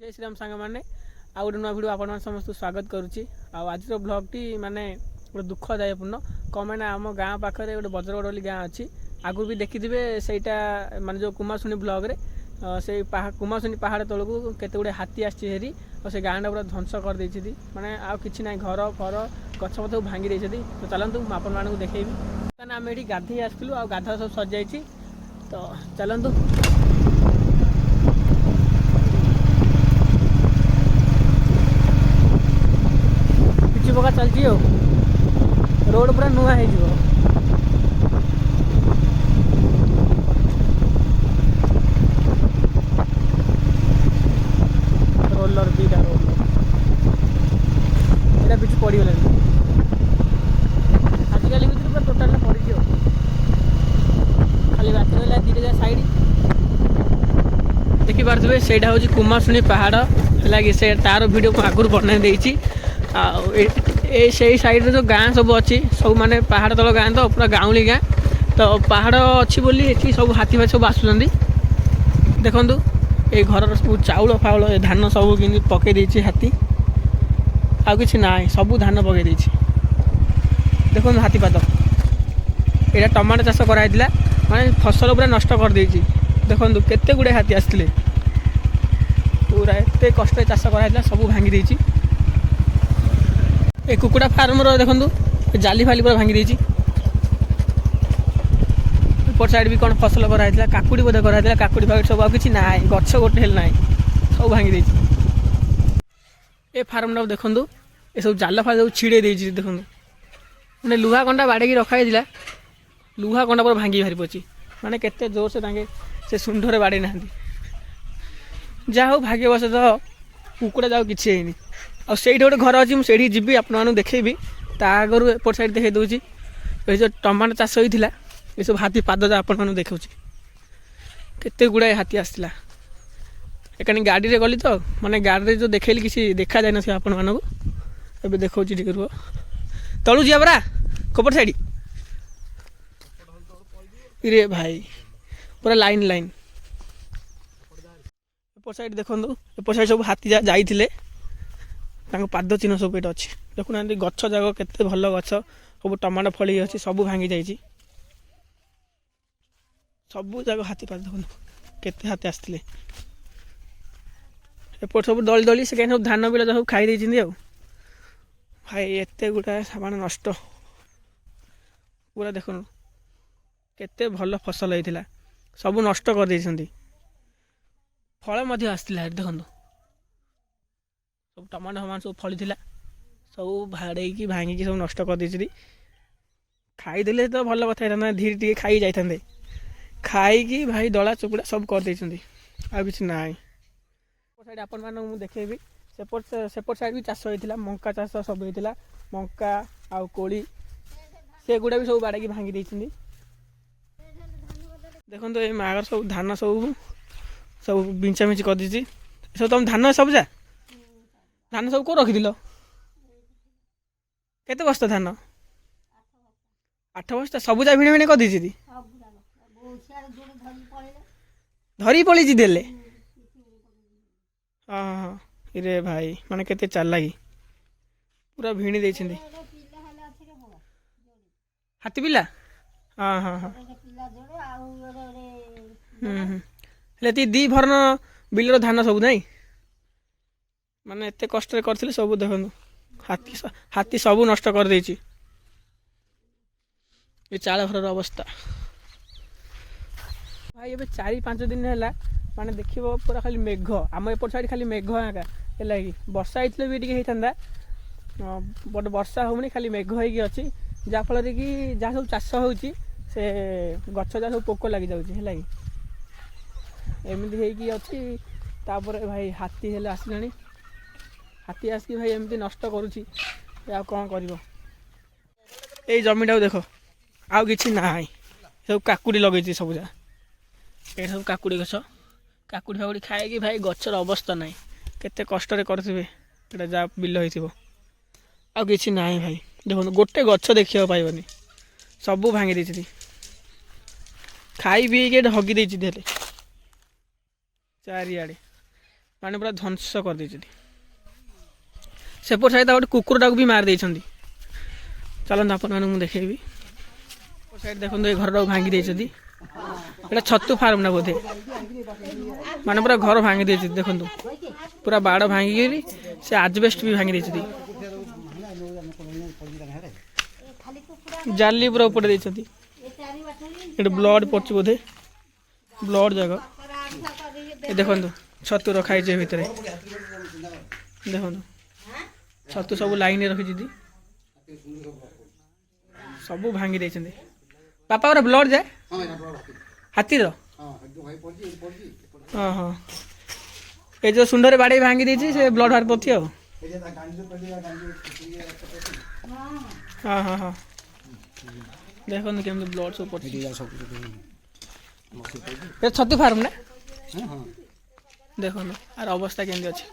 जय श्री राम सांग मैंने आउ गोटे नुआ भिड आपण समस्त स्वागत करुच्ची। आज ब्लॉगटी माने गोटे दुखदायपूर्ण कम मैंने आम गाँ पाखे गोटे बज्रगढ़ वाली गाँ अच्छी आगु भी देखिथे सहीटा माने जो कुमारशुणी ब्लॉग रे से कुमारशुणी पहाड़ तौक केते गुड़े हाथी आसी और से गाँटा पूरा ध्वंस कर देती माने आ कि ना घर फर गछ पथ भांगी देती। तो चलतु मुझे आपण मानक देखेबी क्या आम ये गाधे आसलु आ गाधा सब सजाई। तो चलतु पका चलती हो रोड पूरा नुआ हो रोलर दीटा रोलर यहाँ पिछ पड़गला आजिकल भितर पूरा टोटाल पड़ खाली बात रहा दीटा साइड देखिपे से कुमारशुणी पहाड़ है से तार वीडियो को आगुरी बना देती साइड जो गाँ सब अच्छी सब माने पहाड़ तल गाँ तो पूरा गाँवली गाँ तो पहाड़ अच्छी बोली ये सब हाथी भाई सब आसुँच देखु ये घर सब चाउल फाउल धान सब कि पकई हाथी आ कि ना सब धान पकई देखो हाथी पाद यहाँ टमाटो चाष कराई माने फसल पूरा नष्ट कर देखु केते गुड़े हाथी आसते पूरा एत कष्ट चाष कराई सब भांगी देती। ए कुकुड़ा फार्म देखो जाली फाली पूरा भांगी देती ऊपर साइड भी कौन फसल कराई काकुड़ी बोधे कराई काकुड़ी फाकुड़ी सब आछि ना गछ गोटे ना सब भांगी देती। ए फार्म टा देखो ये सब जाल फाल सब छिड़े देती देखो मैंने लुहा कंटा बाड़े रखाई लुहा कंटा पूरा भांगी बाहरी पड़ी माने केते जोर से सुंडरे बाड़े ना जहा हो भाग्यवश तो कुकुड़ा जाओ किसी है और से गोटे घर अच्छी मुझे जी आपको देखेबी ता आगर एपट साइड देखे दूसरी ये जो टमाटो चाष होता ये सब हाथी पाद आपको देखा केते गुड़ाए हाथी आसला एकानी गाड़ी रे गली तो माने गाड़ी जो देखली किसी देखा जाए ना आपण मानक ए देखा टे रुह तलू जा परा कपट साइड रे भाई पूरा लाइन लाइन एपट साइड देखो एपट साइड सब हाथी जाइए पाद चिन्ह सब ये अच्छी देखुना गच जाक केते भल गच सब टमाटो फली अच्छी सब भांगी जाइए सब जाक हाथी पाद देखो केते हाथी आसते एपट सब दली दली से सब धान बिल सब खाई भाई एत गुड़ा सामान नष्ट पूरा देखो केते भल फसल होता सब नष्ट कर देइछन्ती फल आसला देखो सब टमाटो फमाटो सब फली सब भाड़े भांगी सब नष्ट कर देती खाईदे तो भल कथा धीरे टे खाई जाते खाई भाई दला चुकुड़ा सब कर देती आ कि ना साइड आपण मानक देखेबी सेपट साइड भी चाष होता मंका चाष सब होता मंका आउ कोली से गुड़ा भी सब बाड़े भांगी देती देखो ये मागर सब धान सब सब बिंचा मिंची कर दी सब तुम धान सब जा धान सब को रखिल केते बस्ता धान 8 बस्ता सब जा भिणे भिणे कर दी धरी पड़ी देले हाँ रे भाई माने केते चालाकी पूरा भिणी देछिंदी हाथी पिला हाँ हाँ हाँ ती दी भरन बिलर धान सब नहीं माने एते कष्ट करथिले सब देखो हाथी हाथी सब नष्ट कर देछि ये चाल घर अवस्था भाई ये 4-5 दिन है माने देखिबो पूरा खाली मेघ आम एपट साइड खाली मेघ आका है कि वर्षा होइतले भी टिके होइतंदा बट वर्षा होउनी खाली मेघ होई अछि जा फल रे कि जा सब चाष होउची से गछ जा सब पोक लागि जाउची है कि एमती होइकी अछि तापर भाई हाथी हेले आसलानी हाथी आसिक भाई एमती नष्ट करुच्ची या कौन कर ये जमीटा देख आउ कि ना सब काकुड़ी लगे सब जा ये सब काकुड़ी गछ काकुड़ी फाकुड़ी खाई भाई गचर अवस्था ना केते कष्ट करें जा बिल हो आउ कि ना भाई देखो गोटे गछ देखा पाइबनी सब भांगी देती खाई पी के हगी देती चारिआड़े माने पूरा ध्वंस कर देइछथि सेपट साइड गोटे कुकुरटा भी मार देइछथि चलନ୍ତୁ ଆପଣମାନଙ୍କୁ ମୁଁ ଦେଖେଇବି साइड देखो ये घर भांगी देइछथि एटा छतु फार्म ना बोधे माने पूरा घर भांगी देइछथि देखो पूरा बाड़ भांगी से आजबेस्ट भी भांगी देइछथि जाली पूरा ऊपर देइछथि एटा ब्लड पड़छ बोधे ब्लड जगह ए देखो छतु रखाई जे भितरे देखो छतु सब लाइन रखी दीदी सब भांगी देइछथि पापा और ब्लड जाए हाथी हाँ हाँ ये जो सुंदर बाड़े भांगी देछि से ब्लड बाहर पथि हाँ हाँ हाँ देखो केमती ब्लड सब पड़छ ये छतु फार्म ना देखो आर अवस्था केमती अछि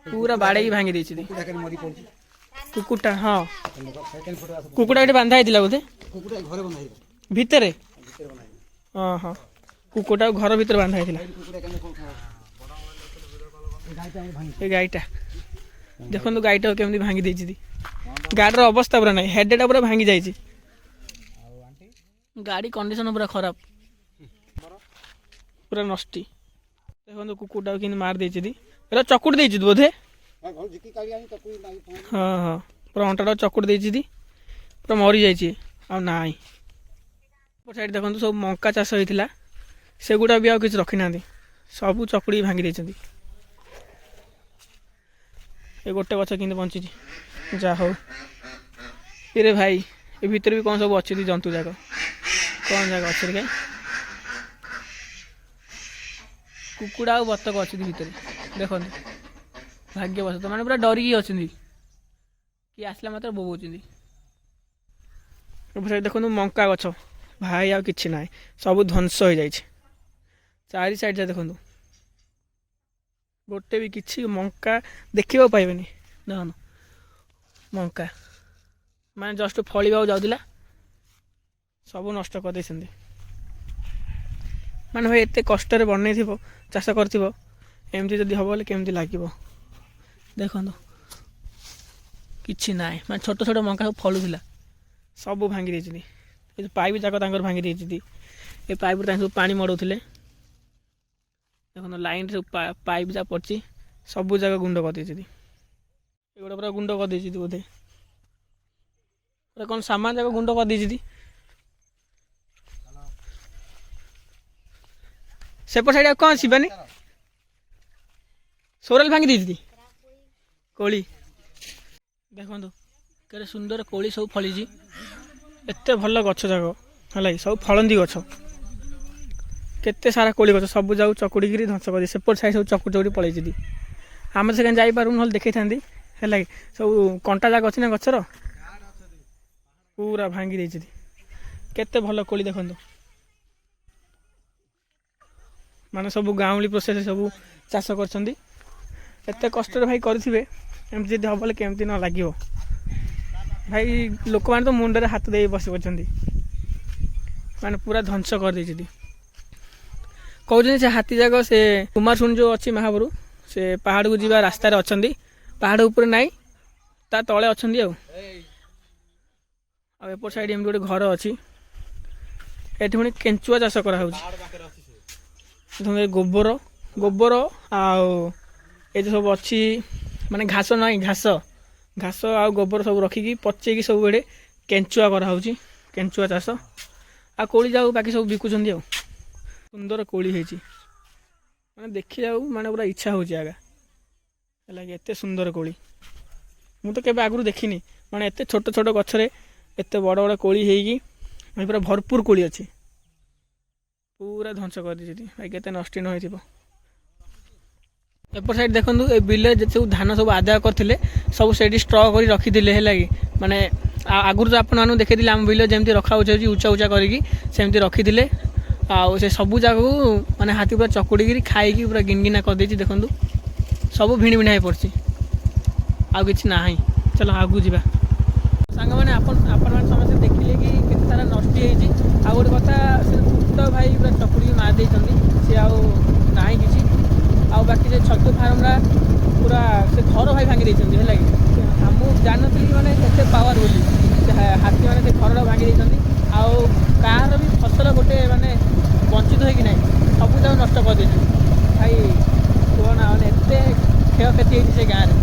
पूरा बाड़े भांगी देछि कुकुटा हाँ कुकुटा ये बांधा होता बोधे भितर हाँ हाँ कुकुटा घर भीतर बांधा होता गाईटा देखो गाईटा केमती भांगी देछि गाड़ी अवस्था पूरा ना हेडटा पूरा भांगी जाइए गाड़ी कंडीशन पूरा खराब पूरा नष्टी देखो कुकुटा कि मार देछि चकुट देछि बोधे हाँ हाँ पूरा अंटाटा चकुट देछि पूरा मरी जाइए आ नाई साइड देखो सब मंका चाष होता से गुड़ा भी किसी रखी ना सब चकुड़ी भांगी देइछथि ये गोटे गछ कि बंची जा हो ये भाई ये भितर भी कौन सब अच्छी जंतु जाक कौन जाक अच्छे क्या कुकुड़ा और बतक अच्छी भितर देखो भाग्यवश तो मैंने पूरा डरिकी अच्छा किए आसला मात्र बोबौଛନ୍ତି देखो मंका गछ भाई आ कि ना सब ध्वंस हो जाए चारि साइड जा देखो गोटे भी किसी मंका देखा पाइबे देखो मंका माने जस्ट फलिबा जाऊला सब नष्ट कर दे माने भाई एत कष्ट बनई थी चाष करमती जदि हम बोले केमती लगे देखो कि ना मैं छोट छोट मंका सब फलुला सब भांगी देइछथि पाइप जाक भांगी देइछथि ए पाइप सब पानी मड़ौले देखो लाइन सब पाइप जा पड़ी सब जगह गुंड कर देइछथि एगोटा पूरा गुंड कर देइछथि बोधे पूरा कौन सामान जाक गुंड कर देइछथि सेपट साइड कौन शिवानी सोरल भांगी देइछथि कोली देखो केते सुंदर कोली सब फली एत भल गछ जाक है सब फलंदी गछ केते सारा कोली गछ सब जाऊ चकुड़ी ध्वंस कर सेपट साइड सब चकुड़ी चकुड़ी पलि आम से जापर ना देखी था है सब कंटा जाक अच्छी ना गचर पूरा भांगी देइछथि केते भल कोली देखो माने सब गाँवली प्रोसेस सब चाष कर कष्ट भाई करेंगे एमती जब हम बोले केमती न लगे भाई लोक मैंने तो मुंडे हाथ दे बस पड़ते माने पूरा ध्वंस कर देइछथि कहते से हाथी जाक से कुमार सुन जो अच्छी महापुरु से पहाड़ को जीवा रास्ता अच्छा पहाड़ ऊपर नाई ता तले अच्छा आपर साइड एम गोटे घर अच्छी ये पुणी केंचुआ चाष कर गोबर गोबर ये सब अच्छी माने घास ना घास घास आ गोबर सब रखिकी पचेकी सब बेड़े केंचुआ कराऊँगी केंचुआ चाष आ कोली जाऊ बाकी सब बिकुंट सुंदर कोली होती मैंने देखी जाऊ माने पूरा इच्छा हो आगा है एत सुंदर कोली मुझे तो केबे आगुरी देखनी माने एत छोट छोट गछरे एत बड़ बड़ कोली होगी पूरा भरपूर कोली अच्छी पूरा ध्वंस कर देइछथि भाई केते नष्ट न होइथिबो एपर साइड देखो ये बिल जो धान सब आदाय करते सब से स्ट्र कर रखीदे है माने आगुरी तो आपन देखी आम बिल जमी रखा उचा उचा करमती रखीदे आउ से सबू जगह माने हाथी पूरा चकुड़ी खाई पूरा गिनगिना कर देछि देखो सब भिण भिणा हो पड़ी आउ कि ना चलो आगू जा सांग मैंने आपण समस्त देखिले कि केते सारा नष्ट होइछि आ गोटे कथा से तो भाई पूरा चकुड़ी मार देइछन्ती से आउ नाही किछि ଆଉ ବାକି ସେ ଛତୁ ଫାର୍ମଟା ପୁରା ସେ ଘର ଭାଇ ଭାଙ୍ଗି ଦେଇଛନ୍ତି ହେଲା କି। ମୁଁ ଜାଣିନଥିଲି କି ମାନେ ଏତେ ପାୱାର ବୋଲି, ସେ ହାତୀ ମାନେ ସେ ଘରଟା ଭାଙ୍ଗି ଦେଇଛନ୍ତି। ଆଉ କାହାର ବି ଫସଲ ଗୋଟେ ମାନେ ବଞ୍ଚିତ ହେଇକି ନାହିଁ, ସବୁ ତାକୁ ନଷ୍ଟ କରିଦେଇଛନ୍ତି ଭାଇ। କୁହନା ମାନେ ଏତେ କ୍ଷୟକ୍ଷତି ହେଇଛି ସେ ଗାଁରେ।